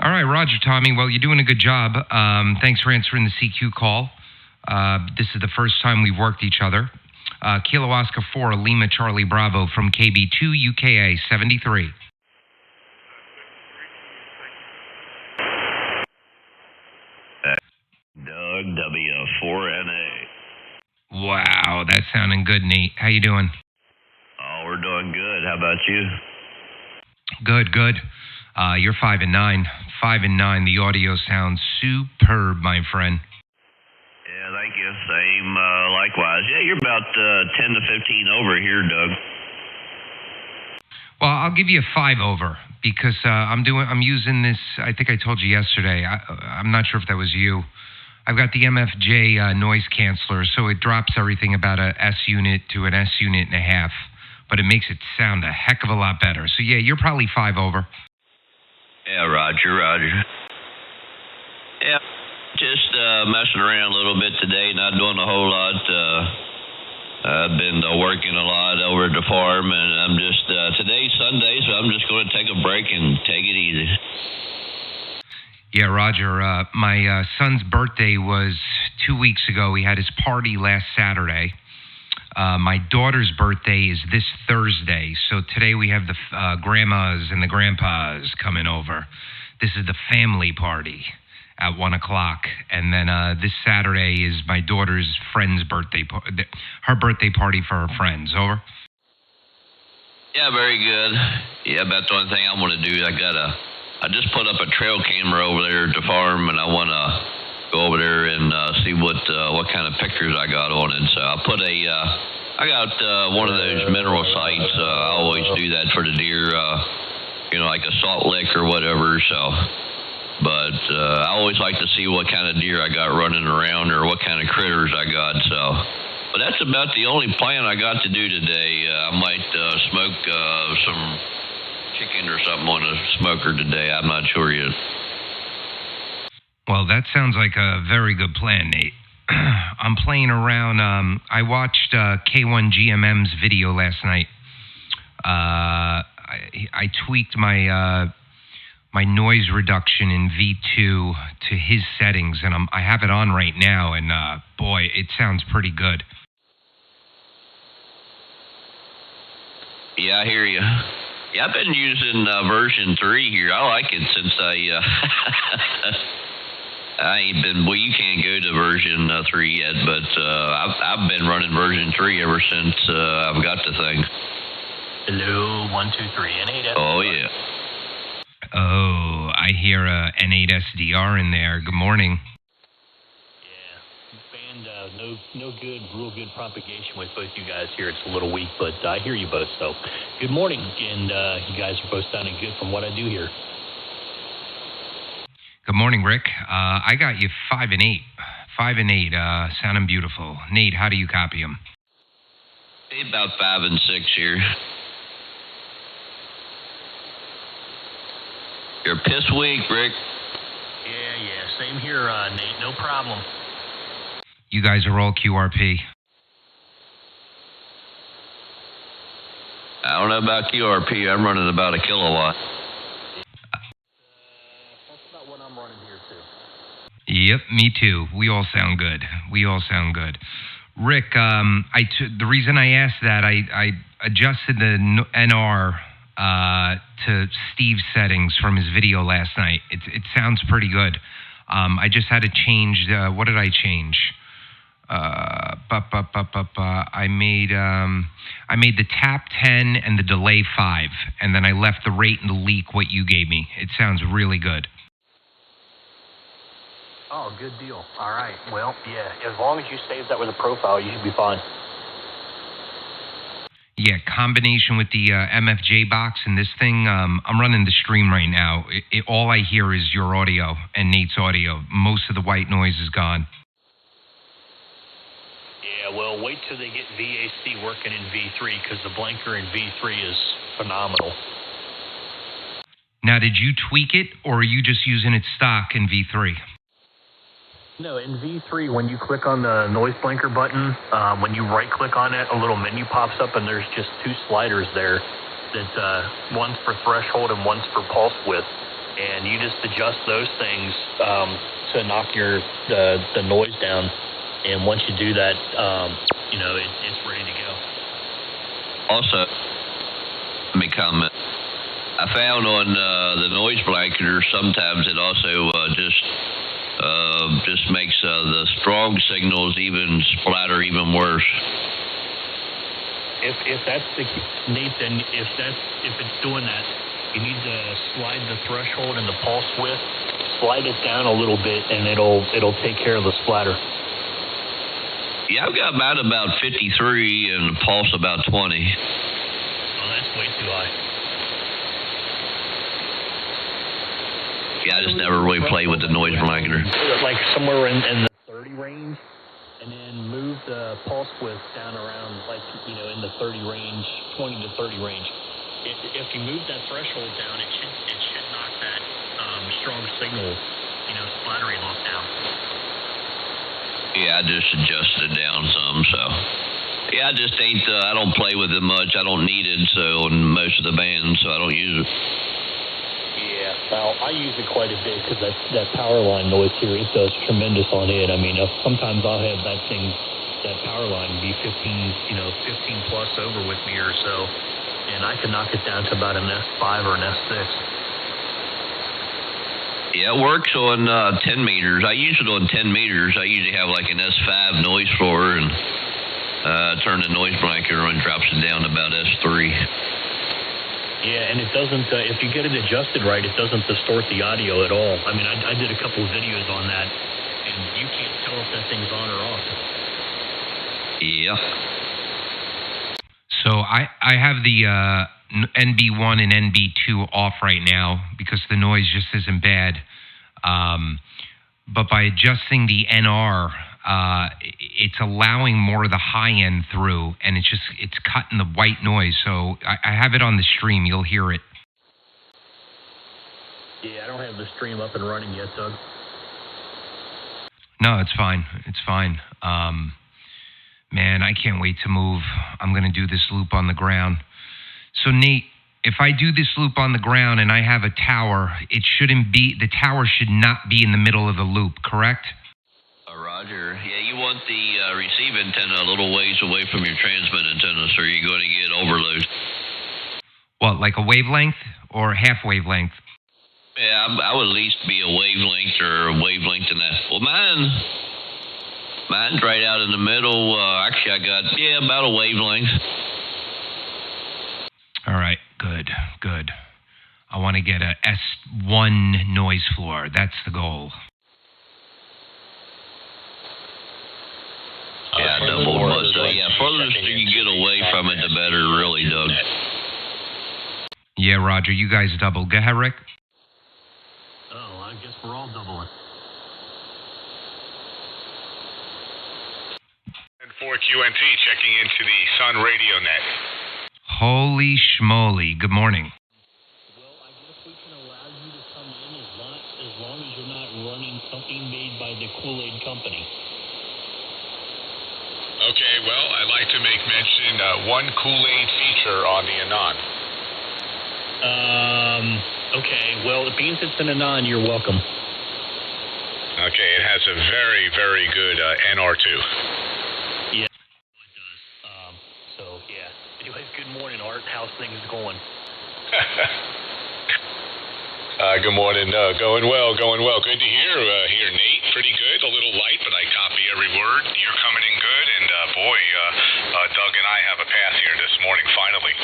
All right, Roger, Tommy. Well, you're doing a good job. Thanks for answering the CQ call. This is the first time we've worked each other. Kilo Oscar 4, Lima Charlie Bravo from KB2 UKA 73. Doug W4NA. Wow, that's sounding good, Nate. How you doing? Oh, we're doing good. How about you? Good. You're 5 and 9. 5 and 9. The audio sounds superb, my friend. Yeah, thank you. Same, likewise. Yeah, you're about 10 to 15 over here, Doug. Well, I'll give you a 5 over because I'm using this. I think I told you yesterday. I'm not sure if that was you. I've got the MFJ noise canceller, so it drops everything about a S unit to an S unit and a half, but it makes it sound a heck of a lot better. So yeah, you're probably 5 over. Yeah, Roger. Yeah, just messing around a little bit today, not doing a whole lot. I've been working a lot over at the farm, and I'm just, today's Sunday, so I'm just going to take a break and take it easy. Yeah, Roger, my son's birthday was 2 weeks ago. He had his party last Saturday. My daughter's birthday is this Thursday, so today we have the grandmas and the grandpas coming over. This is the family party at 1 o'clock, and then this Saturday is my daughter's friend's birthday, her birthday party for her friends. Over. Yeah, very good. Yeah, about the only thing I want to do, I just put up a trail camera over there at the farm, and I want to go over there and see what kind of pictures I got on it. So I got one of those mineral sites. I always do that for the deer, like a salt lick or whatever. So, but I always like to see what kind of deer I got running around or what kind of critters I got. So, but that's about the only plan I got to do today. I might smoke some chicken or something on a smoker today. I'm not sure yet. Well, that sounds like a very good plan, Nate. I'm playing around. I watched K1GMM's video last night. I tweaked my noise reduction in V2 to his settings, and I have it on right now, and boy, it sounds pretty good. Yeah, I hear you. Yeah, I've been using version 3 here. I like it since I ain't been, well, you can't go to version 3 yet, but I've been running version 3 ever since I've got the thing. Hello, 1, 2, 3, N8. Oh, yeah. Oh, I hear a N8 SDR in there. Good morning. No good, real good propagation with both you guys here. It's a little weak, but I hear you both. So, good morning, and you guys are both sounding good from what I do here. Good morning, Rick. I got you 5 and 8. 5 and 8, sounding beautiful. Nate, how do you copy them? About 5 and 6 here. You're piss weak, Rick. Yeah, same here, Nate. No problem. You guys are all QRP. I don't know about QRP. I'm running about a kilowatt. That's about what I'm running here, too. Yep, me too. We all sound good. Rick, the reason I asked that, I adjusted the NR to Steve's settings from his video last night. It sounds pretty good. I just had to change, what did I change? I made the tap 10 and the delay 5, and then I left the rate and the leak what you gave me. It sounds really good. Oh, good deal. All right. Well, yeah, as long as you save that with a profile, you should be fine. Yeah, combination with the MFJ box and this thing, I'm running the stream right now. All I hear is your audio and Nate's audio. Most of the white noise is gone. Yeah, well, wait till they get VAC working in V3, because the blanker in V3 is phenomenal. Now, did you tweak it, or are you just using it stock in V3? No, in V3, when you click on the noise blanker button, when you right-click on it, a little menu pops up, and there's just 2 sliders there. That one's for threshold and one's for pulse width. and you just adjust those things to knock the noise down. And once you do that, it's ready to go. Also, let me comment. I found on the noise blanketer sometimes it also just makes the strong signals splatter even worse. If that's Nathan, if it's doing that, you need to slide the threshold and the pulse width, slide it down a little bit, and it'll take care of the splatter. Yeah, I've got mine about 53 and pulse about 20. Oh, that's way too high. Yeah, I just never really played with the noise blanketer. Like somewhere in the 30 range, and then move the pulse width down around in the 30 range, 20 to 30 range. If you move that threshold down, it should knock that strong signal, splattery loss down. Yeah, I just adjusted it down some, so. Yeah, I just ain't, I don't play with it much. I don't need it, so, on most of the bands, so I don't use it. Yeah, well, I use it quite a bit because that power line noise here, it does tremendous on it. I mean, sometimes I'll have that power line be 15 plus over with me or so, and I can knock it down to about an S5 or an S6. Yeah, it works on 10 meters. I use it on 10 meters. I usually have like an S5 noise floor and turn the noise blanket on and drops it down to about S3. Yeah, and it doesn't, if you get it adjusted right, it doesn't distort the audio at all. I mean, I did a couple of videos on that, and you can't tell if that thing's on or off. Yeah. So I have the NB1 and NB2 off right now because the noise just isn't bad. But by adjusting the NR, it's allowing more of the high end through, and it's cutting the white noise. So I have it on the stream. You'll hear it. Yeah, I don't have the stream up and running yet, Doug. No, it's fine. It's fine. Man, I can't wait to move. I'm going to do this loop on the ground. So, Nate, if I do this loop on the ground and I have a tower, the tower should not be in the middle of the loop, correct? Roger. Yeah, you want the receive antenna a little ways away from your transmit antenna, so you're going to get overload. What, like a wavelength or half wavelength? Yeah, I would at least be a wavelength or a wavelength in that. Well, mine's right out in the middle. Actually, I got, about a wavelength. All right, good. I want to get a S1 noise floor. That's the goal. Yeah, double was. Furthest you get away from it, the better, really, Doug. Yeah, Roger, you guys double. Go ahead, Rick. Oh, I guess we're all doubling. And for QNT, checking into the Sun Radio net. Holy schmoly. Good morning. Well, I guess we can allow you to come in as long as you're not running something made by the Kool-Aid Company. Okay, well, I'd like to make mention one Kool-Aid feature on the Anon. Okay, well, being it's an Anon, you're welcome. Okay, it has a very, very good NR2. Yeah, it does. Anyways, good morning, Art. How's things going? Good morning. Going well. Good to hear. Here, Nate. Pretty good. A little light, but I copy every word. You're coming in good, and Doug and I have a pass here this morning, finally.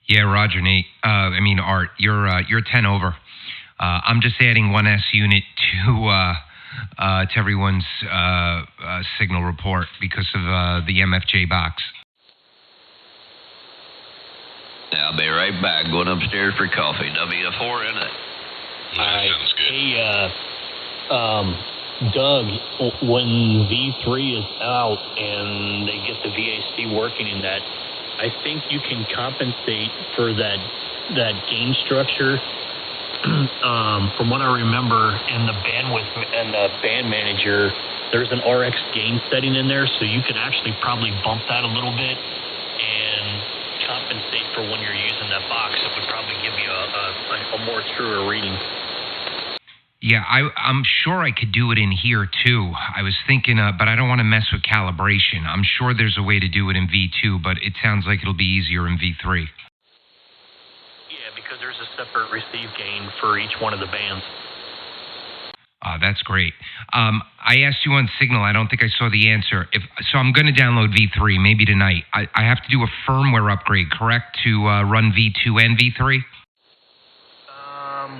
Yeah, Roger, Nate. Art, you're 10 over. I'm just adding one S unit to everyone's signal report because of the MFJ box. Yeah, I'll be right back. Going upstairs for coffee. W4 in it. That sounds good. Hey, Doug, when V3 is out and they get the VAC working in that, I think you can compensate for that gain structure. From what I remember, in the bandwidth and the band manager, there's an RX gain setting in there, so you could actually probably bump that a little bit and compensate for when you're using that box. It would probably give you a a more truer reading. Yeah, I'm sure I could do it in here too. I was thinking, but I don't want to mess with calibration. I'm sure there's a way to do it in V2, but it sounds like it'll be easier in V3. Yeah, because there's a separate receive gain for each one of the bands. That's great. I asked you on Signal. I don't think I saw the answer. So I'm going to download V3 maybe tonight. I have to do a firmware upgrade, correct, to run V2 and V3?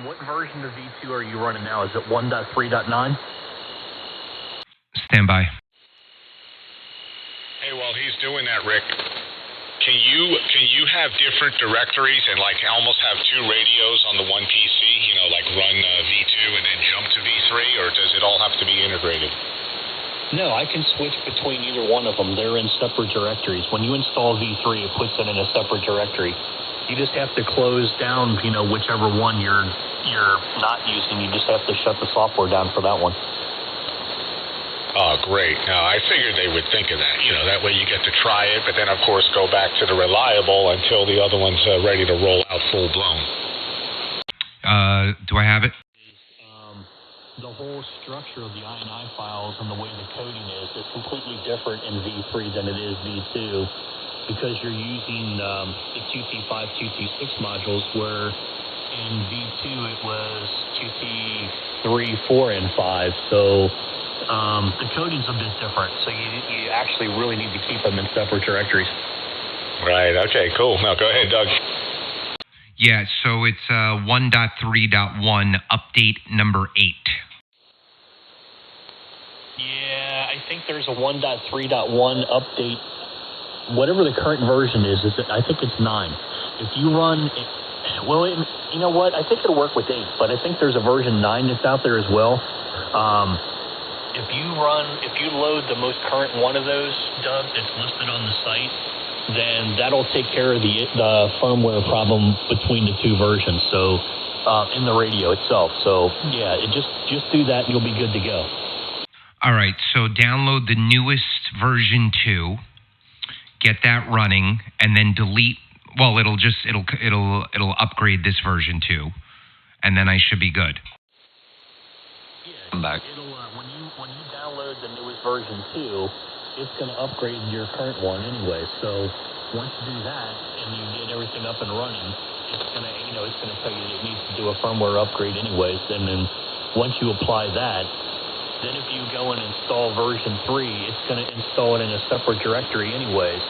What version of V2 are you running now? Is it 1.3.9? Stand by. Hey, while he's doing that, Rick, can you have different directories and like almost have two radios on the one PC? You know, like run V2 and then jump to V3, or does it all have to be integrated? No, I can switch between either one of them. They're in separate directories. When you install V3, it puts it in a separate directory. You just have to close down, whichever one you're not using. You just have to shut the software down for that one. Oh, great. Now, I figured they would think of that. That way you get to try it, but then, of course, go back to the reliable until the other one's ready to roll out full-blown. Do I have it? The whole structure of the INI files and the way the coding is completely different in V3 than it is V2. Because you're using the 2T5, 2T6 modules, where in V2 it was 2T3, 4, and 5. So the coding's a bit different. So you actually really need to keep them in separate directories. Right. Okay, cool. Now go ahead, Doug. Yeah, so it's 1.3.1 update number 8. Yeah, I think there's a 1.3.1 update. Whatever the current version is I think it's 9. If you run, you know what? I think it'll work with 8, but I think there's a version 9 that's out there as well. If you load the most current one of those, Doug, that's listed on the site, then that'll take care of the firmware problem between the two versions. So in the radio itself. So yeah, just do that and you'll be good to go. All right. So download the newest version 2. Get that running, and then delete. Well, it'll upgrade this version too, and then I should be good. Yeah, I'm back. When you download the newest version 2, it's going to upgrade your current one anyway. So once you do that and you get everything up and running, it's going to tell you that it needs to do a firmware upgrade anyways. And then once you apply that, then if you go and install version 3, it's going to install it in a separate directory anyways.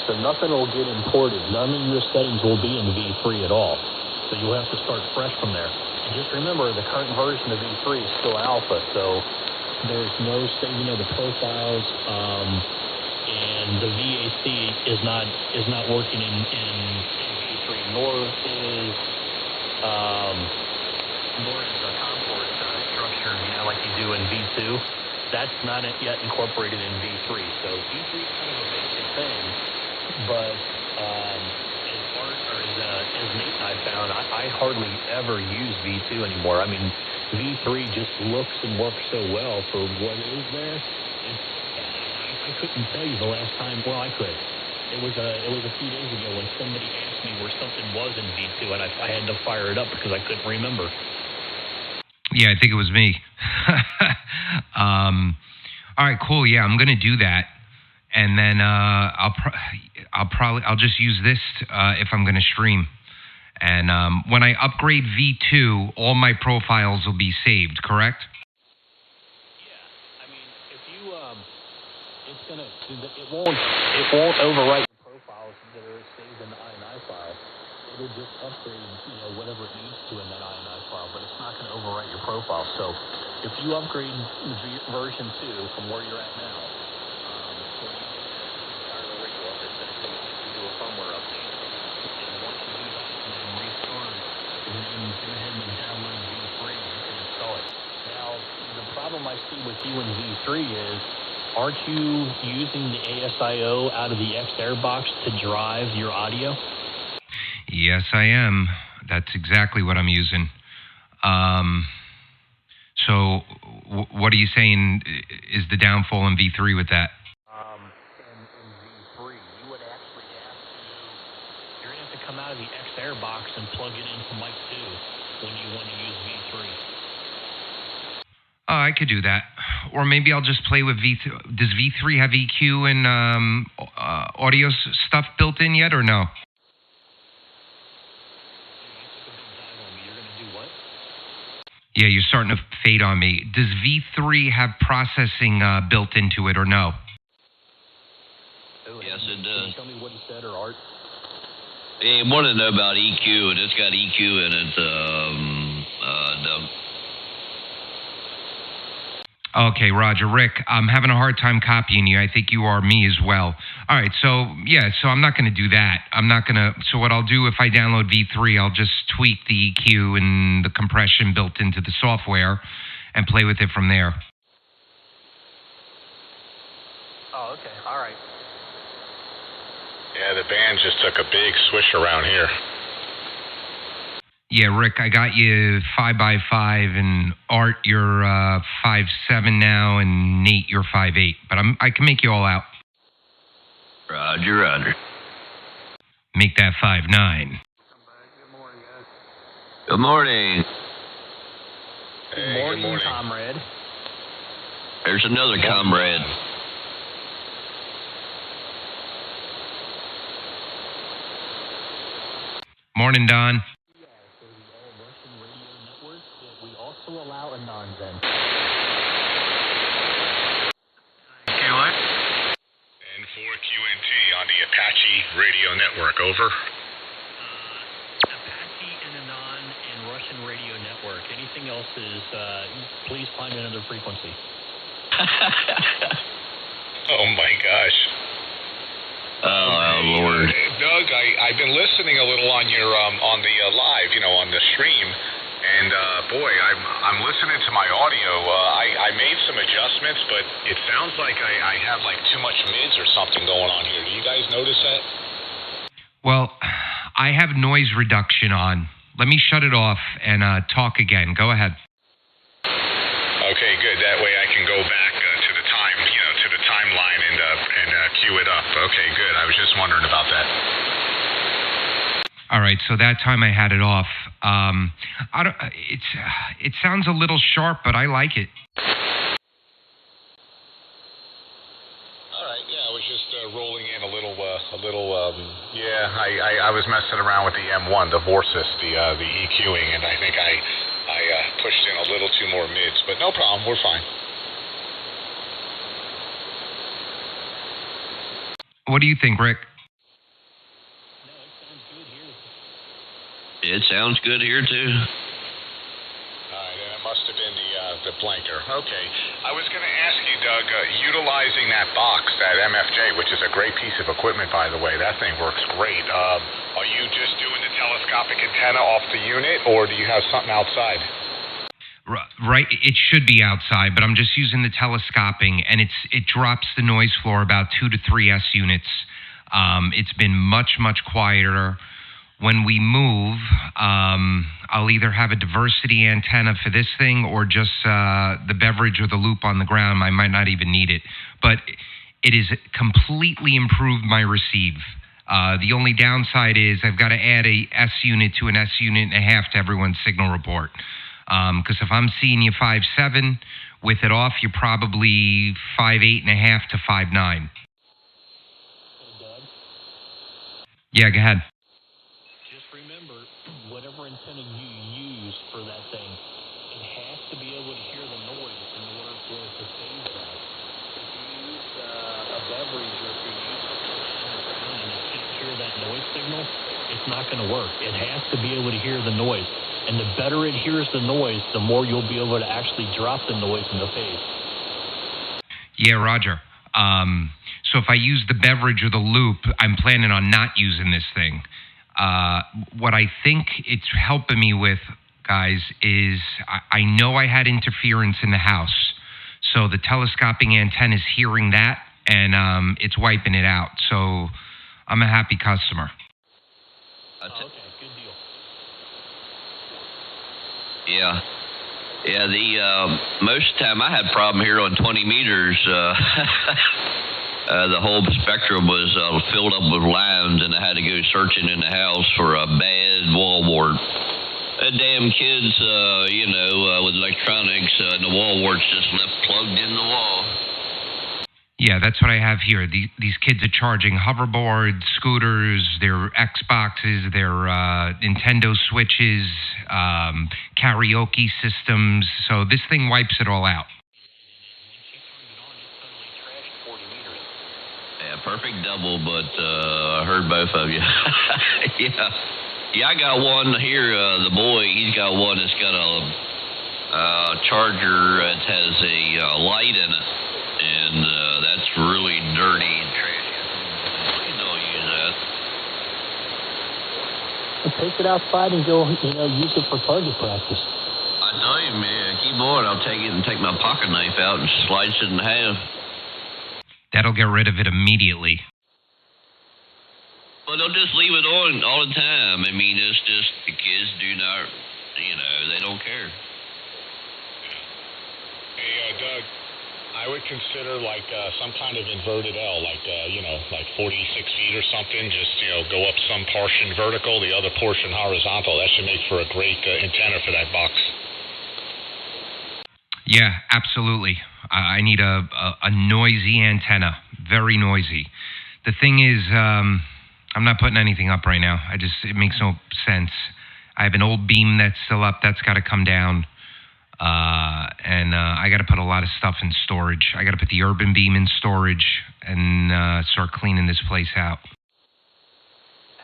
So nothing will get imported. None of your settings will be in V3 at all. So you'll have to start fresh from there. And just remember, the current version of V3 is still alpha, so there's no saving of the profiles, and the VAC is not working in V3, nor is the COM port structure, like you do in V2. That's not yet incorporated in V3. So V3 is kind of a basic thing, but as Nate and I found, I hardly ever use V2 anymore. I mean, V3 just looks and works so well for what is there. I couldn't tell you the last time. Well, I could. It was a few days ago when somebody asked me where something was in V2, and I had to fire it up because I couldn't remember. Yeah, I think it was me. All right, cool. Yeah, I'm gonna do that, and then I'll just use this if I'm gonna stream. And when I upgrade V2, all my profiles will be saved. Correct? Yeah. I mean, if you it won't overwrite the profiles that are saved in the INI file. It'll just upgrade, whatever it needs to in that INI file, but it's not going to overwrite your profile. So if you upgrade version 2 from where you're at now, so you start the radio up, it's going to take you to do a firmware update. And once you do that and then restart, and then go ahead and download V3, you can install it. Now, the problem I see with you in V3 is, aren't you using the ASIO out of the XR box to drive your audio? Yes, I am. That's exactly what I'm using. So what are you saying is the downfall in V3 with that? In V3, you would actually you're going to have to come out of the X-Air box and plug it into mic 2 when you want to use V3. Oh, I could do that. Or maybe I'll just play with V3. Does V3 have EQ and audio stuff built in yet or no? You're going to do what? Yeah, you're starting to fade on me. Does V3 have processing built into it or no? Yes, it Can does. you tell me what he said, or Art? He wanted to know about EQ, and it's got EQ in it, Doug. Okay, Roger. Rick, I'm having a hard time copying you. I think you are me as well. All right, so I'm not going to do that. So what I'll do if I download V3, I'll just tweak the EQ and the compression built into the software and play with it from there. Oh, okay. All right. Yeah, the band just took a big swish around here. Yeah, Rick, I got you 5x5, and Art, you're 5'7" now, and Nate, you're 5'8". But I can make you all out. Roger. Make that 5'9". Good morning, guys. Good morning. Good morning, comrade. There's another comrade. Morning, Don. Yeah, so the All-Russian Radio Network, we also allow a non-Zen. Okay, what? N4QNT on the Apache Radio Network, over. Apache and Anon and Russian Radio Network. Anything else is, please find another frequency. Oh my gosh. Oh, Lord. Doug, I've been listening a little on your on the live, on the stream, and boy, I'm listening to my audio. I made some adjustments, but it sounds like I have like too much mids or something going on here. Do you guys notice that? Well, I have noise reduction on. Let me shut it off and talk again. Go ahead. Okay, good. That way I can go back to the time, to the timeline and cue it up. Okay, good. I was just wondering about that. All right, so that time I had it off. It sounds a little sharp, but I like it. All right, yeah, I was just rolling in a little. I was messing around with the M1, the Vorsys, the EQing, and I think I pushed in a little too more mids, but no problem, we're fine. What do you think, Rick? It sounds good here, too. All right, and it must have been the blanker. Okay. I was going to ask you, Doug, utilizing that box, that MFJ, which is a great piece of equipment, by the way. That thing works great. Are you just doing the telescopic antenna off the unit, or do you have something outside? Right, it should be outside, but I'm just using the telescoping, and it drops the noise floor about 2 to 3 S units. It's been much quieter. When we move, I'll either have a diversity antenna for this thing or just the beverage or the loop on the ground. I might not even need it. But it has completely improved my receive. The only downside is I've got to add a S unit to an S unit and a half to everyone's signal report. Because if I'm seeing you 5'7", with it off, you're probably 5'8.5" to 5'9". Hey, Doug? Yeah, go ahead. Just remember, whatever antenna you use for that thing, it has to be able to hear the noise in order for it to phase that. If you use a beverage or if you use something on the ground and it can't hear that noise signal, it's not going to work. It has to be able to hear the noise. And the better it hears the noise, the more you'll be able to actually drop the noise in the phase. Yeah, Roger. So if I use the beverage or the loop, I'm planning on not using this thing. What I think it's helping me with, guys, is I know I had interference in the house. So the telescoping antenna is hearing that, and it's wiping it out. So I'm a happy customer. Okay, good deal. Yeah. Yeah, most of the time I had a problem here on 20 meters. The whole spectrum was filled up with lines, and I had to go searching in the house for a bad wall wart. Damn kids, with electronics, and the wall warts just left plugged in the wall. Yeah, that's what I have here. These kids are charging hoverboards, scooters, their Xboxes, their Nintendo Switches, karaoke systems. So this thing wipes it all out. Yeah, perfect double, but I heard both of you. Yeah, I got one here. The boy, he's got one that's got a charger that has a light in it, and that's really dirty and trashy. Please don't use that. Well, take it outside and go, use it for target practice. I tell you, man, keep on. I'll take it and take my pocket knife out and slice it in half. That'll get rid of it immediately. Well, they'll just leave it on all the time. I mean, it's just the kids do not, they don't care. Hey, Doug, I would consider like some kind of inverted L, like 46 feet or something. Just go up some portion vertical, the other portion horizontal. That should make for a great antenna for that box. Yeah, absolutely. I need a noisy antenna, very noisy. The thing is, I'm not putting anything up right now. It makes no sense. I have an old beam that's still up. That's got to come down. And I got to put a lot of stuff in storage. I got to put the urban beam in storage and start cleaning this place out.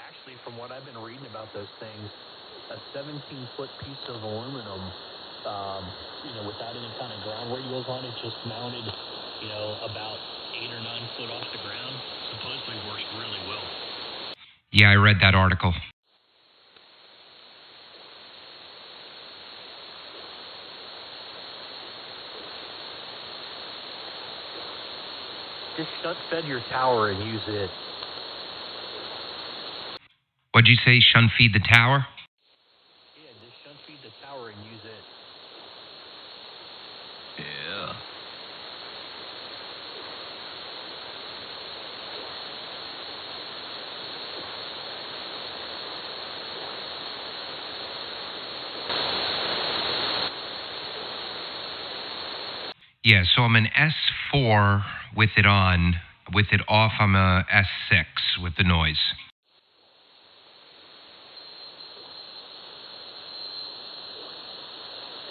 Actually, from what I've been reading about those things, a 17-foot piece of aluminum, without any kind of ground radials on it, just mounted, about 8 or 9 foot off the ground, supposedly works really well. Yeah, I read that article. Just shunt fed your tower and use it. What'd you say? Shunt feed the tower? Yeah, just shunt feed the tower and use it. Yeah. Yeah, so I'm an S4 with it on. With it off, I'm a S6 with the noise.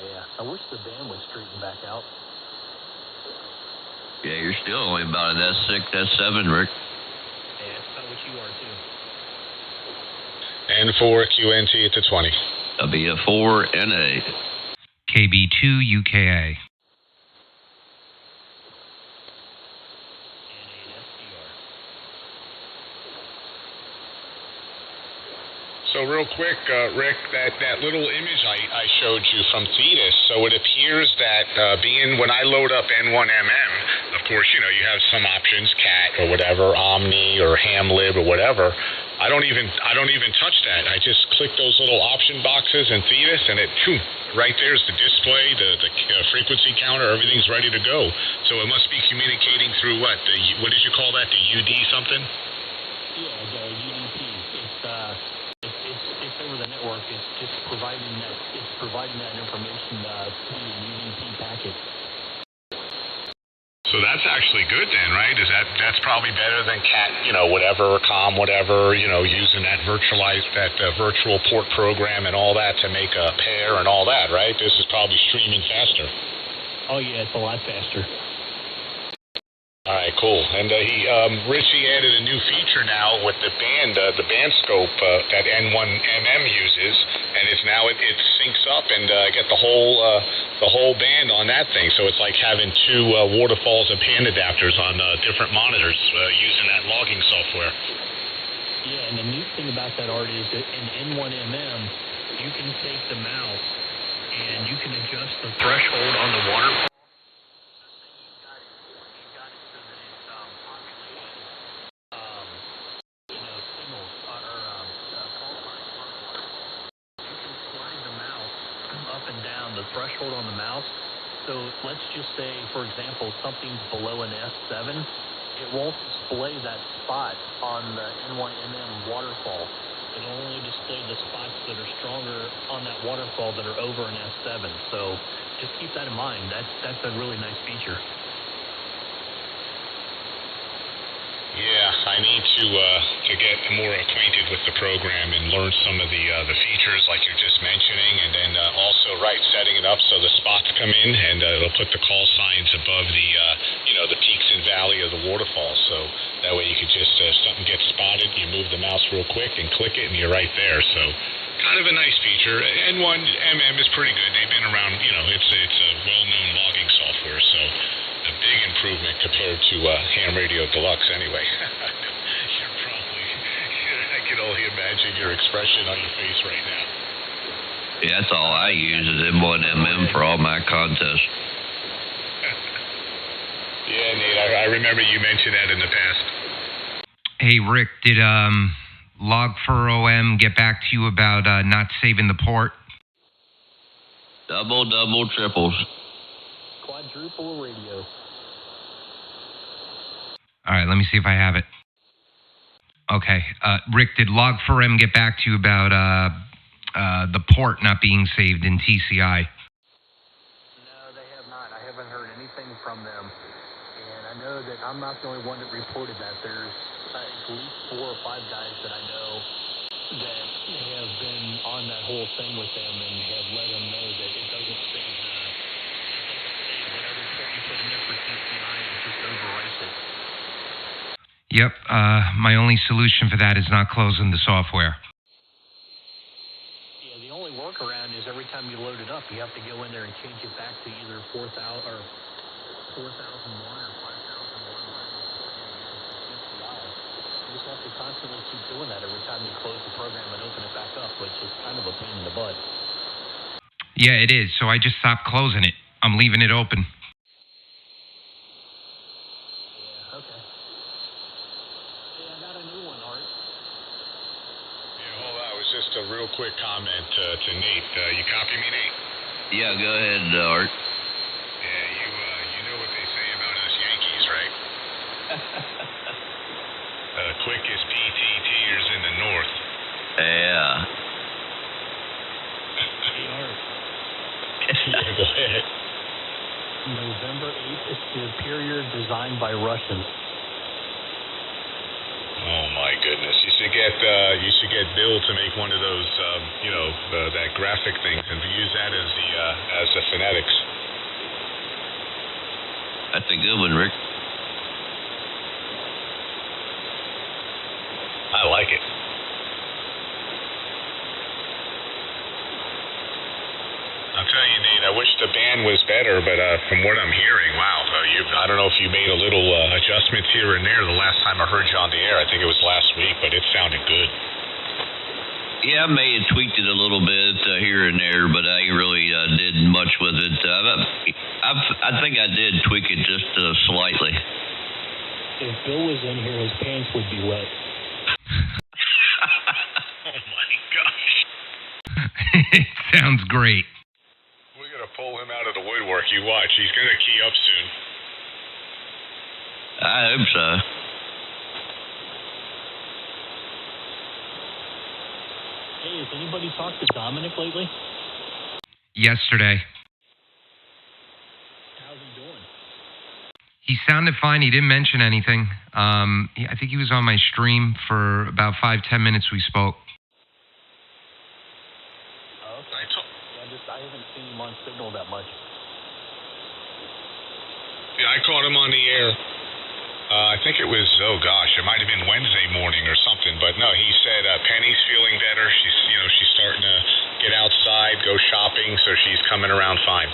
Yeah, I wish the band would straighten back out. Yeah, you're still only about an S6, S7, Rick. Yeah, that's about what you are, too. And for QNT, it's a 20. That'll be a 4 and a... KB2 UKA. So real quick, Rick, that little image I showed you from Thetis, so it appears that when I load up N1MM, of course, you have some options, CAT or whatever, Omni or Hamlib or whatever. I don't even touch that. I just click those little option boxes in Thetis, and right there's the display, the frequency counter, everything's ready to go. So it must be communicating through what? What did you call that? The UD something? Yeah, the UDP. It's over the network. It's just providing that information to the UDP packet. So that's actually good then, right? That's probably better than CAT, whatever, COM, whatever, using that virtual port program and all that to make a pair and all that, right? This is probably streaming faster. Oh yeah, it's a lot faster. All right, cool. And Richie added a new feature now with the band scope that N1MM uses, and it syncs up and get the whole band on that thing. So it's like having two waterfalls and band adapters on different monitors using that logging software. Yeah, and the neat thing about that, Art, is that in N1MM, you can take the mouse and you can adjust the threshold on the waterfall. The threshold on the mouse. So let's just say, for example, something's below an S7. it won't display that spot on the NYMM waterfall. It'll only display the spots that are stronger on that waterfall that are over an S7. So just keep that in mind. That's a really nice feature. Yeah, I need to get more acquainted with the program and learn some of the features like you're just mentioning, and then also setting it up so the spots come in and it'll put the call signs above the peaks and valley of the waterfall. So that way you could just something gets spotted, you move the mouse real quick and click it, and you're right there. So kind of a nice feature. N1MM is pretty good. They've been around. It's a well-known logging software. So. A big improvement compared to Ham Radio Deluxe anyway. I can only imagine your expression on your face right now. Yeah, that's all I use is M1MM for all my contests. Yeah, Nate, I remember you mentioned that in the past. Hey, Rick, did Log4OM get back to you about not saving the port? Double, triples. Quadruple radio. All right, let me see if I have it. Okay. Rick, did Log4M get back to you about the port not being saved in TCI? No, they have not. I haven't heard anything from them. And I know that I'm not the only one that reported that. There's at least 4 or 5 guys that I know that have been on that whole thing with them and have let them know that it doesn't save whatever port you put in there for TCI, it just overwrites it. Yep. My only solution for that is not closing the software. Yeah, the only workaround is every time you load it up, you have to go in there and change it back to either 4000 or 4001 or 5001. You just have to constantly keep doing that every time you close the program and open it back up, which is kind of a pain in the butt. Yeah, it is. So I just stopped closing it. I'm leaving it open. Yeah, okay. Hey, I got a new one, Art. Yeah, hold on. It was just a real quick comment to Nate. You copy me, Nate? Yeah, go ahead, Art. Yeah, you know what they say about us Yankees, right? Quickest PTTers in the north. Yeah. Hey, Art. Yeah, go ahead. November 8th is Superior, designed by Russians. Oh my goodness! You should get Bill to make one of those, that graphic things, and use that as the phonetics. That's a good one, Rick. I like it. I'll tell you, Nate, I wish the band was better, but from what I'm hearing, wow, I don't know if you made a little adjustments here and there the last time I heard you on the air. I think it was last week, but it sounded good. Yeah, I may have tweaked it a little bit here and there, but I really did much with it. I think I did tweak it just slightly. If Bill was in here, his pants would be wet. Oh my gosh. It sounds great. We're going to pull him out of the woodwork. You watch. He's going to key up soon. I hope so. Hey, has anybody talked to Dominic lately? Yesterday. How's he doing? He sounded fine. He didn't mention anything. I think he was on my stream for about 5-10 minutes we spoke. Oh, okay. I haven't seen him on Signal that much. Yeah, I caught him on the air. I think it was, it might have been Wednesday morning or something. But no, he said Penny's feeling better. She's starting to get outside, go shopping, so she's coming around fine.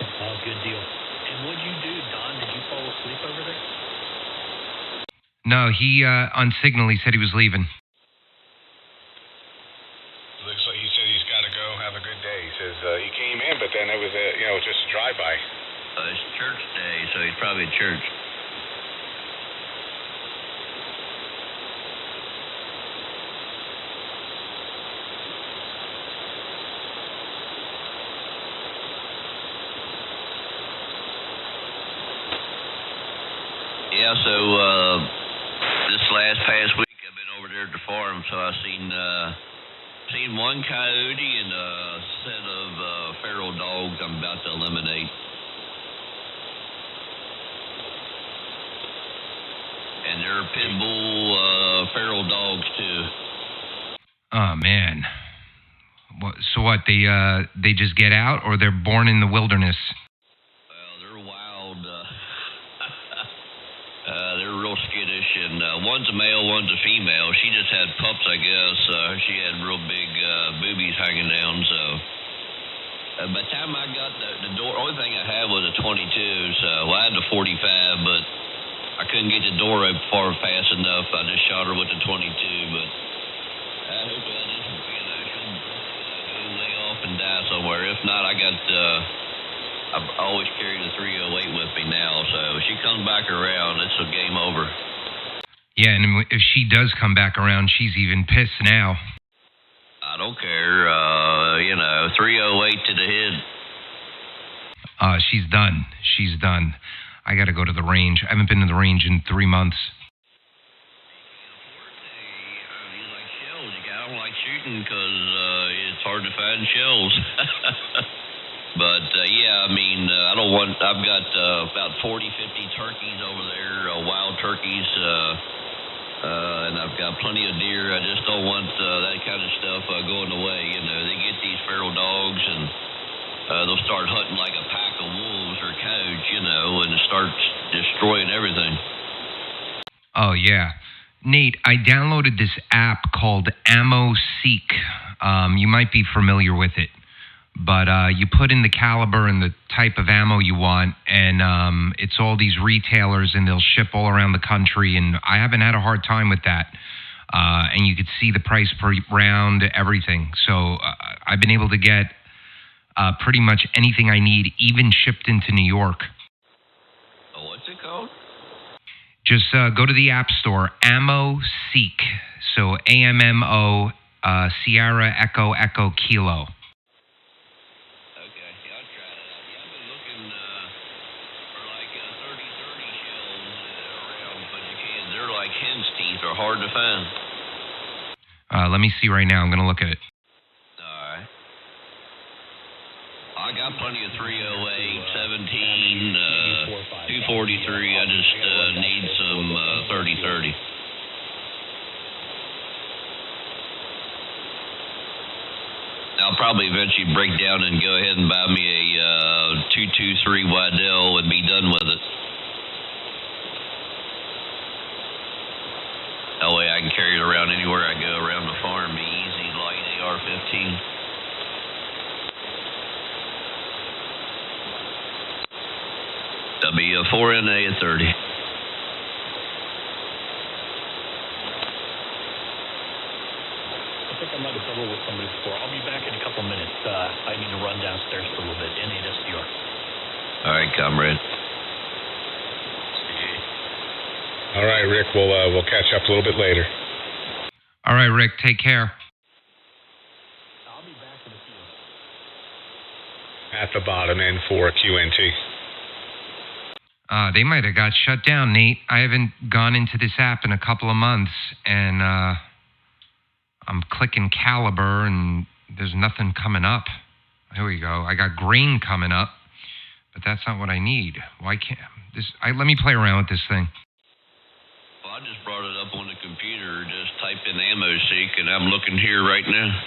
Oh, good deal. And what'd you do, Don? Did you fall asleep over there? No, he, on Signal, he said he was leaving. Looks like he said he's got to go. Have a good day. He says he came in, but then it was just a drive-by. It's church day, so he's probably at church. Yeah, so this past week I've been over there at the farm, so I seen one coyote and a set of feral dogs I'm about to eliminate. And they're pit bull feral dogs too. Oh man. So what? They just get out, or they're born in the wilderness? Well, they're wild. They're real skittish, and one's a male, one's a female. She just had pups, I guess. She had real big boobies hanging down. So by the time I got the door, only thing I had was a 22. So I had the 45, but I couldn't get the door open fast enough. I just shot her with the 22, but I hope I just go lay off and die somewhere. If not, I've always carried a 308 with me now, so if she comes back around, it's a game over. Yeah, and if she does come back around, she's even pissed now. I don't care. 308 to the head. She's done. She's done. I got to go to the range. I haven't been to the range in 3 months. You like shells. I don't like shooting because it's hard to find shells. But, I don't want... I've got about 40, 50 turkeys over there, wild turkeys, and I've got plenty of deer. I just don't want that kind of stuff going away. They get these feral dogs, and they'll start hunting like a pack of wolves or coyotes, and it starts destroying everything. Oh, yeah. Nate, I downloaded this app called Ammo Seek. You might be familiar with it. But you put in the caliber and the type of ammo you want, and it's all these retailers, and they'll ship all around the country, and I haven't had a hard time with that. And you could see the price per round, everything. So I've been able to get pretty much anything I need, even shipped into New York. Oh, what's it called? Just go to the App Store, Ammo Seek. So AMMO, Sierra Echo Echo Kilo. Hard to find. Let me see right now. I'm going to look at it. All right. I got plenty of 308, 17, 243. I just need some 30-30. I'll probably eventually break down and go ahead and buy me a 223 Waddell and be done with it. That way I can carry it around anywhere I go around the farm. Be easy, light AR-15. That'll be a 4NA at 30. I think I might have doubled with somebody before. I'll be back in a couple minutes. I need to run downstairs for a little bit. N8SDR. All right, comrade. All right, Rick, we'll catch up a little bit later. All right, Rick, take care. I'll be back in a few. At the bottom end for QNT. They might have got shut down, Nate. I haven't gone into this app in a couple of months, and I'm clicking caliber, and there's nothing coming up. Here we go. I got grain coming up, but that's not what I need. Why can't this? Let me play around with this thing. Well, I just brought it up on the computer. Just typed in ammo seek, and I'm looking here right now.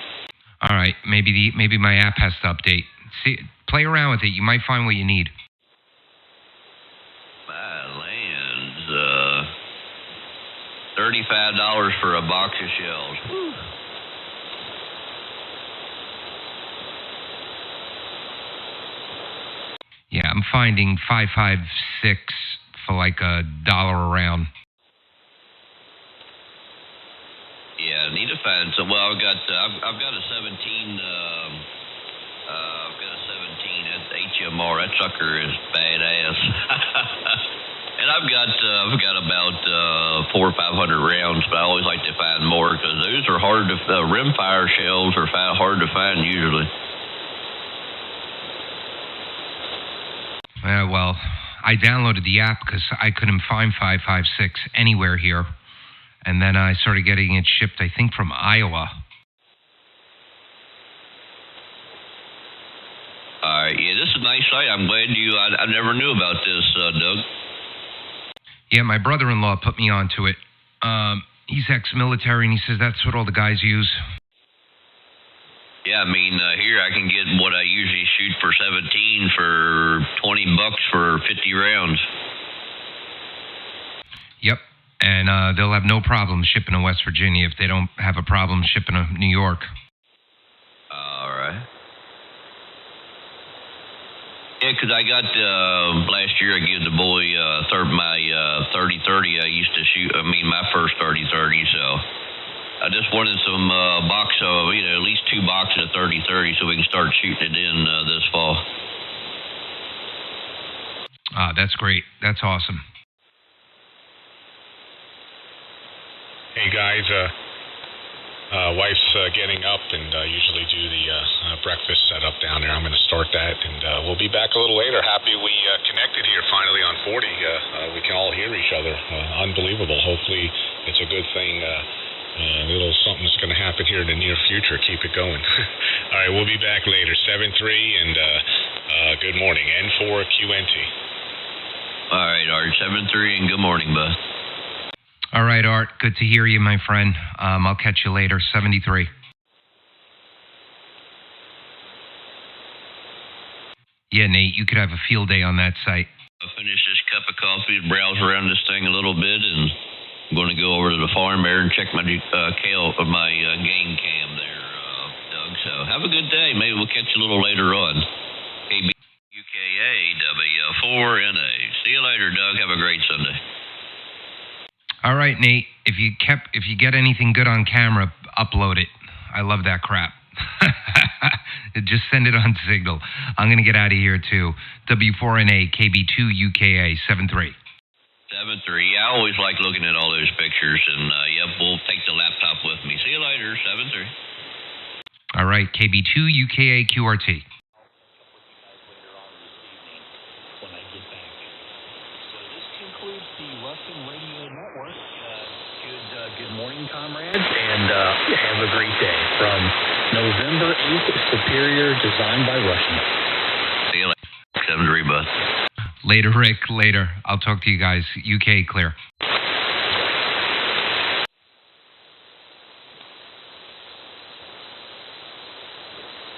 All right, maybe my app has to update. See, play around with it. You might find what you need. Lands, $35 for a box of shells. Whew. Yeah, I'm finding 5.56 for like $1 a round. Yeah, I need to find some. Well, I've got a 17. I've got a 17. That's HMR. That sucker is badass. And I've got about 400 or 500 rounds, but I always like to find more because those are hard to. Rimfire shells are hard to find usually. Well, I downloaded the app because I couldn't find 556 anywhere here. And then I started getting it shipped, I think, from Iowa. All right, yeah, this is a nice site. I'm glad I never knew about this, Doug. Yeah, my brother-in-law put me onto it. He's ex-military, and he says that's what all the guys use. Yeah, I mean, here I can get what I usually shoot for 17 for $20 for 50 rounds. Yep, and they'll have no problem shipping to West Virginia if they don't have a problem shipping to New York. All right. Yeah, because I got, last year I gave the boy my 30-30 I used to shoot, my first 30-30, so I just wanted some box of, at least 2 boxes of 30-30 so we can start shooting it in this fall. That's great. That's awesome. Hey guys, wife's getting up and usually do the breakfast setup down there. I'm going to start that, and we'll be back a little later. Happy we connected here finally on 40. We can all hear each other. Unbelievable. Hopefully it's a good thing. A little something's going to happen here in the near future. Keep it going. All right, we'll be back later. 7-3, and good morning. N4QNT. All right, Art. 7-3, and good morning, bud. All right, Art. Good to hear you, my friend. I'll catch you later. 73. Yeah, Nate, you could have a field day on that site. I'll finish this cup of coffee, browse around this thing a little bit, and I'm going to go over to the farm there and check my game cam there, Doug. So have a good day. Maybe we'll catch you a little later on. KBUKAW4NA. See you later, Doug. Have a great Sunday. All right, Nate. If you get anything good on camera, upload it. I love that crap. Just send it on Signal. I'm going to get out of here, too. W4NA, KB2UKA, 73. 7-3. Yeah, I always like looking at all those pictures, and we'll take the laptop with me. See you later, 7-3. All right, KB2UKA QRT. Good morning, comrades, and have a great day. From November 8th, Superior, designed by Russians. See you later, 7-3, bud. Later, Rick. Later. I'll talk to you guys. UK clear.